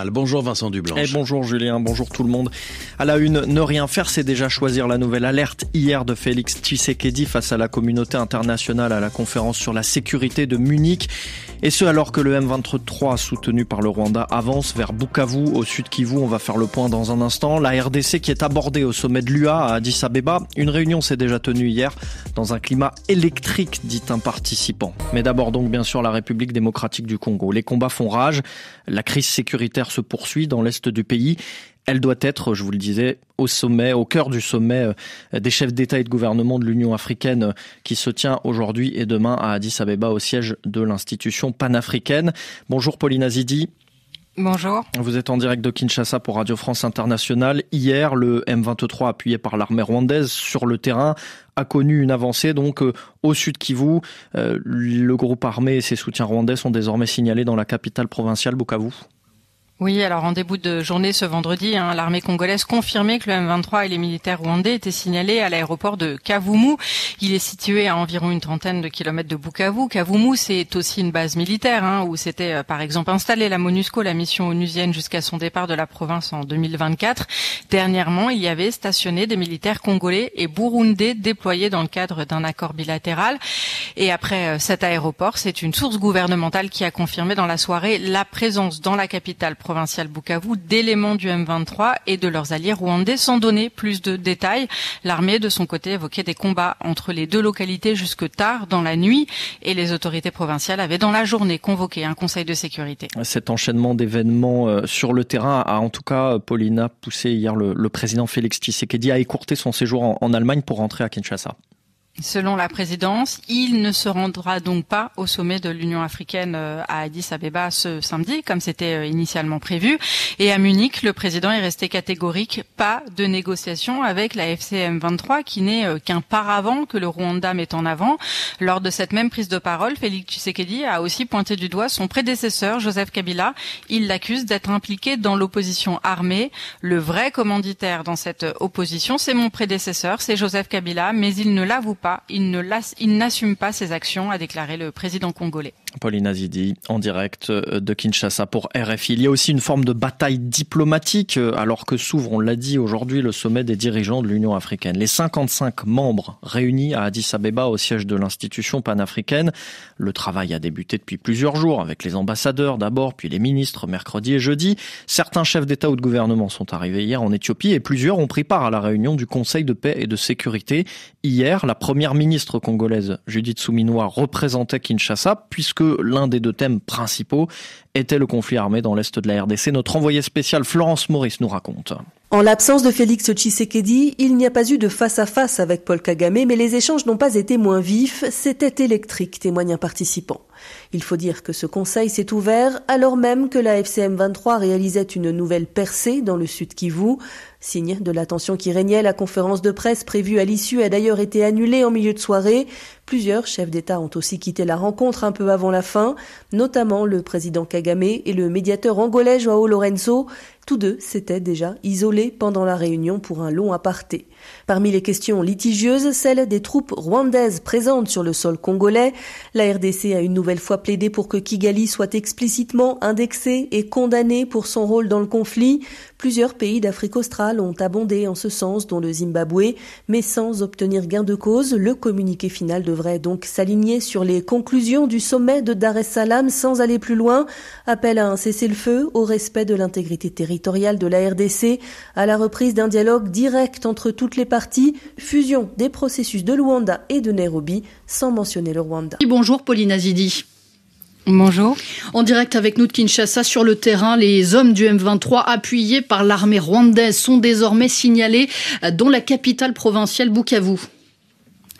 Bonjour Vincent Dublanche. Bonjour Julien, bonjour tout le monde. À la une, ne rien faire, c'est déjà choisir la nouvelle alerte hier de Félix Tshisekedi face à la communauté internationale à la conférence sur la sécurité de Munich. Et ce alors que le M23 soutenu par le Rwanda avance vers Bukavu au sud Kivu. On va faire le point dans un instant. La RDC qui est abordée au sommet de l'UA à Addis Abeba. Une réunion s'est déjà tenue hier dans un climat électrique, dit un participant. Mais d'abord donc bien sûr la République démocratique du Congo. Les combats font rage. La crise sécuritaire se poursuit dans l'est du pays. Elle doit être, je vous le disais, au sommet, au cœur du sommet des chefs d'État et de gouvernement de l'Union africaine qui se tient aujourd'hui et demain à Addis Abeba au siège de l'institution panafricaine. Bonjour Pauline Azidi. Bonjour. Vous êtes en direct de Kinshasa pour Radio France Internationale. Hier, le M23 appuyé par l'armée rwandaise sur le terrain a connu une avancée donc au sud Kivu. Le groupe armé et ses soutiens rwandais sont désormais signalés dans la capitale provinciale Bukavu. Oui, alors en début de journée ce vendredi, l'armée congolaise confirmait que le M23 et les militaires rwandais étaient signalés à l'aéroport de Kavumu. Il est situé à environ une trentaine de kilomètres de Bukavu. Kavumu, c'est aussi une base militaire où s'était par exemple installée la MONUSCO, la mission onusienne, jusqu'à son départ de la province en 2024. Dernièrement, il y avait stationné des militaires congolais et burundais déployés dans le cadre d'un accord bilatéral. Et après cet aéroport, c'est une source gouvernementale qui a confirmé dans la soirée la présence dans la capitale provinciale Bukavu d'éléments du M23 et de leurs alliés rwandais sans donner plus de détails. L'armée, de son côté, évoquait des combats entre les deux localités jusque tard dans la nuit et les autorités provinciales avaient dans la journée convoqué un conseil de sécurité. Cet enchaînement d'événements sur le terrain a en tout cas, Paulina, poussé hier le président Félix Tshisekedi à écourter son séjour en Allemagne pour rentrer à Kinshasa. Selon la présidence, il ne se rendra donc pas au sommet de l'Union africaine à Addis Abeba ce samedi, comme c'était initialement prévu. Et à Munich, le président est resté catégorique, pas de négociation avec la FCM23, qui n'est qu'un paravent que le Rwanda met en avant. Lors de cette même prise de parole, Félix Tshisekedi a aussi pointé du doigt son prédécesseur, Joseph Kabila. Il l'accuse d'être impliqué dans l'opposition armée. Le vrai commanditaire dans cette opposition, c'est mon prédécesseur, c'est Joseph Kabila, mais il ne l'avoue pas, il n'assume pas ses actions, a déclaré le président congolais. Pauline Azidi, en direct de Kinshasa pour RFI. Il y a aussi une forme de bataille diplomatique, alors que s'ouvre, on l'a dit aujourd'hui, le sommet des dirigeants de l'Union africaine. Les 55 membres réunis à Addis Abeba au siège de l'institution panafricaine. Le travail a débuté depuis plusieurs jours avec les ambassadeurs d'abord, puis les ministres mercredi et jeudi. Certains chefs d'État ou de gouvernement sont arrivés hier en Éthiopie et plusieurs ont pris part à la réunion du Conseil de paix et de sécurité. Hier, la première ministre congolaise, Judith Suminwa, représentait Kinshasa puisque l'un des deux thèmes principaux était le conflit armé dans l'est de la RDC. Notre envoyée spéciale Florence Maurice nous raconte. En l'absence de Félix Tshisekedi, il n'y a pas eu de face-à-face avec Paul Kagame, mais les échanges n'ont pas été moins vifs, c'était électrique, témoigne un participant. Il faut dire que ce conseil s'est ouvert alors même que la FCM23 réalisait une nouvelle percée dans le sud Kivu. Signe de la tension qui régnait, la conférence de presse prévue à l'issue a d'ailleurs été annulée en milieu de soirée. Plusieurs chefs d'État ont aussi quitté la rencontre un peu avant la fin, notamment le président Kagame et le médiateur angolais João Lourenço. Tous deux s'étaient déjà isolés pendant la réunion pour un long aparté. Parmi les questions litigieuses, celle des troupes rwandaises présentes sur le sol congolais. La RDC a une nouvelle fois plaidé pour que Kigali soit explicitement indexé et condamné pour son rôle dans le conflit. Plusieurs pays d'Afrique australe ont abondé en ce sens, dont le Zimbabwe, mais sans obtenir gain de cause. Le communiqué final devrait donc s'aligner sur les conclusions du sommet de Dar es Salaam sans aller plus loin. Appel à un cessez-le-feu, au respect de l'intégrité territoriale de la RDC, à la reprise d'un dialogue direct entre toutes les parties, fusion des processus de Luanda et de Nairobi, sans mentionner le Rwanda. Bonjour Pauline Azidi. Bonjour. En direct avec nous de Kinshasa, sur le terrain, les hommes du M23 appuyés par l'armée rwandaise sont désormais signalés dans la capitale provinciale Bukavu.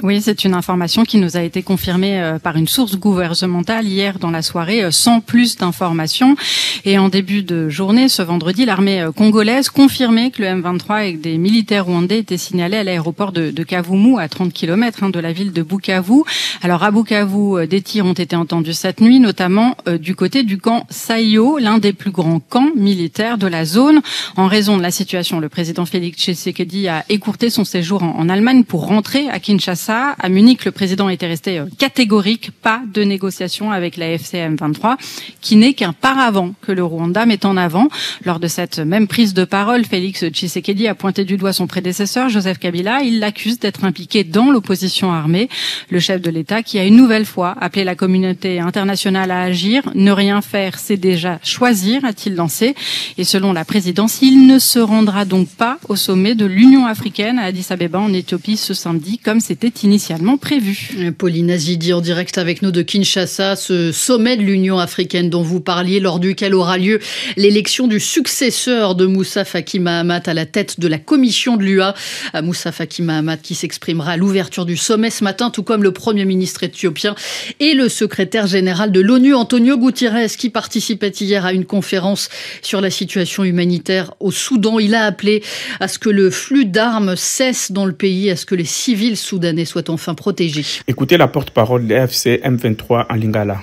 Oui, c'est une information qui nous a été confirmée par une source gouvernementale hier dans la soirée, sans plus d'informations. Et en début de journée, ce vendredi, l'armée congolaise confirmait que le M23 et des militaires rwandais étaient signalés à l'aéroport de Kavumu, à 30 km de la ville de Bukavu. Alors à Bukavu, des tirs ont été entendus cette nuit, notamment du côté du camp Sayo, l'un des plus grands camps militaires de la zone. En raison de la situation, le président Félix Tshisekedi a écourté son séjour en Allemagne pour rentrer à Kinshasa Kinshasa. À Munich, le président était resté catégorique, pas de négociation avec la FC M23, qui n'est qu'un paravent que le Rwanda met en avant. Lors de cette même prise de parole, Félix Tshisekedi a pointé du doigt son prédécesseur, Joseph Kabila. Il l'accuse d'être impliqué dans l'opposition armée. Le chef de l'État qui a une nouvelle fois appelé la communauté internationale à agir. Ne rien faire, c'est déjà choisir, a-t-il lancé. Et selon la présidence, il ne se rendra donc pas au sommet de l'Union africaine à Addis-Abeba en Éthiopie ce samedi, comme c'était initialement prévu. Pauline Azidi en direct avec nous de Kinshasa, ce sommet de l'Union africaine dont vous parliez, lors duquel aura lieu l'élection du successeur de Moussa Faki Mahamat à la tête de la commission de l'UA. Moussa Faki Mahamat qui s'exprimera à l'ouverture du sommet ce matin, tout comme le Premier ministre éthiopien et le secrétaire général de l'ONU, Antonio Guterres, qui participait hier à une conférence sur la situation humanitaire au Soudan. Il a appelé à ce que le flux d'armes cesse dans le pays, à ce que les civils soudanais soient enfin protégés. Écoutez la porte-parole de l'AFC M23 en Lingala.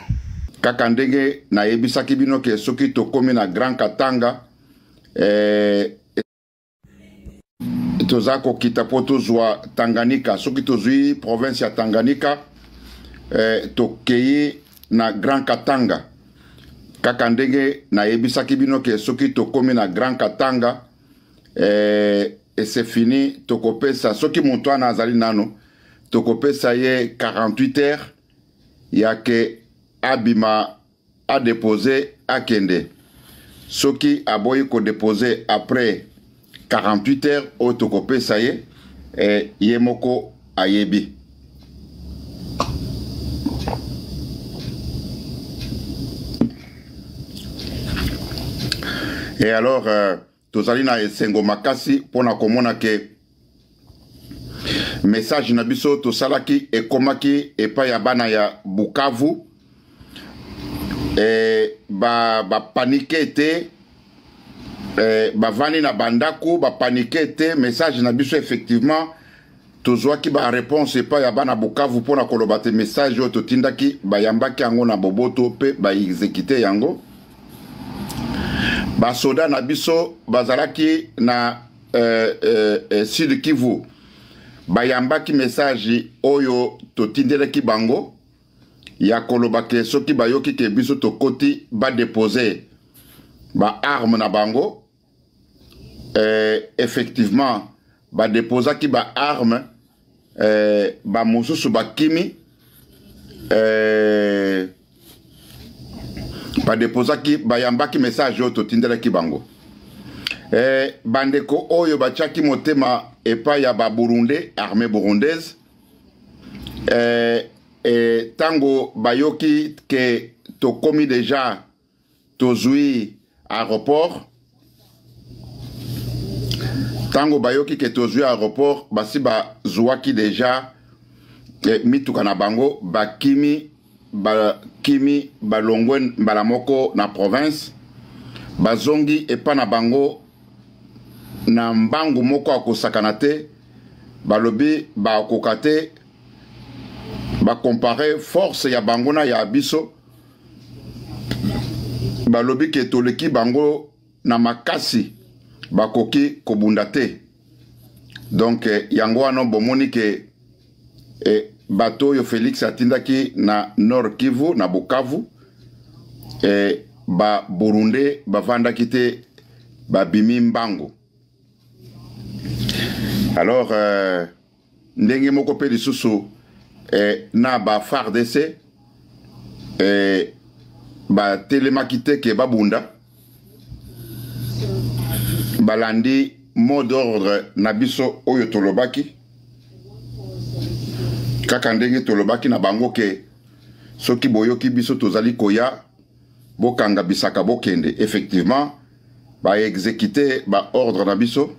Kakandenge na yebisaki bino ke soki tokomi na Grand Katanga toza kokita po tozwa Tanganyika, soki tozwi province ya Tanganyika tokei na Grand Katanga. Kakandenge na yebisaki bino ke soki tokomi na Grand Katanga et c'est fini, tokopesa soki moto ana azali nano tokopesa ye 48 heures ya ke abima a déposé à Kende. Soki aboyi ko déposé après 48 heures au tokopesa ye yemoko ayebi. Et alors tozali na esengo makasi pona komona ke message na biso tosalaki ekomaki epa ya bana ya Bukavu ba panike te ba vani na bandako ba panike te. Message na biso effectivement tozwaki ba réponse epa ya bana Bukavu pona koloba te message oyo totindaki bayambaki yango na boboto pe ba exécuter yango. Basoda na biso bazalaki na Sud Kivu bayambaki message oyo totindelaki bango ya koloba ke soki bayoki ke biso tokoti ba déposer ba arme na bango. Effectivement ba déposaki ba arme ba mosusu bakimi ba déposaki bayambaki message oyo totindelaki bango. Bandeko oyo bachaki motema epa ya ba Burundais, armée burundaise, tango bayoki ke tokomi déjà tozui aéroport, tango bayoki ke tozui aéroport basi bazwaki déjà mituka na bango bakimi balongwe mbala moko na province bazongi epa na bango na mbangu moko akosakana te balobi bakoka te bakompare force ya bango na ya biso balobi ke toleki bango na makasi bakoki kobunda te. Donc yango wana bomoni ke bato oyo Félix atindaki na Nord Kivu na Bukavu ba Burundais bavandaki te babimi mbango. Alors ndenge moko pe lisusu na ba FARDC ba telemaki te ke babunda balandi mot d'ordre na biso oyo tolobaki kaka ndenge tolobaki na bango ke soki boyoki biso tozali koya bokanga bisaka bokende. Effectivement ba exécuter ba ordre na biso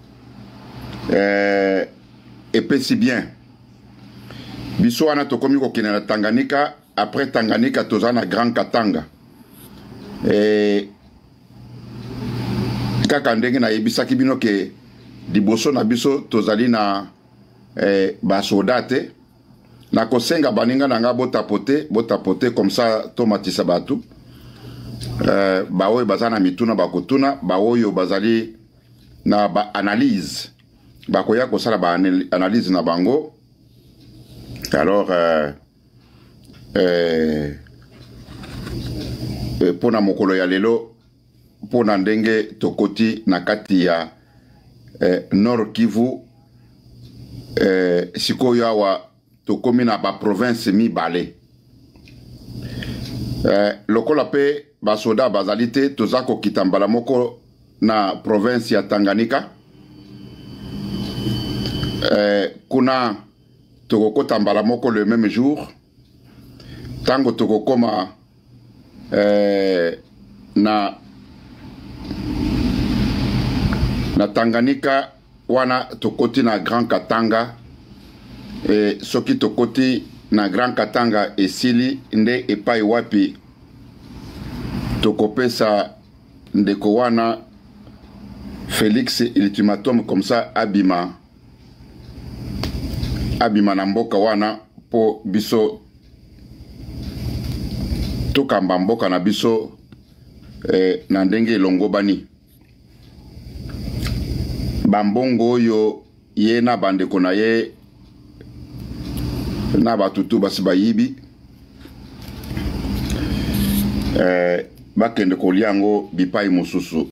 epesi bien biso wana tokomi kokende na Tanganyika. Après Tanganyika toza na Grand Katanga kaka ndenge na yebisaki bino ke liboso na biso tozali na basoda te na kosenga baninga nanga botapote comme ça tomatisa batu baoyo bazana mituna bakotuna baoyo bazali na ba analyse bakoya kosala ba analyse na bango Alors pona mokolo ya lelo pona ndenge tokoti na kati ya Nord Kivu sikoyo awa tokomi na ba province mibale lokola pe basoda bazali te toza kokita mbala moko na province ya Tanganyika kuna tokokota mbala moko le même jour tango tokokoma na Tanganyika wana tokoti na Grand Katanga soki tokoti na Grand Katanga esili nde epai wapi tokopesa ndeko wana Félix ultimatum comme ça abima na mboka wana po biso tokamba mboka na biso na ndenge elongobani bambongo oyo ye na bandeko na ye na batutu basi bayibi bakende kolia yango bipai mosusu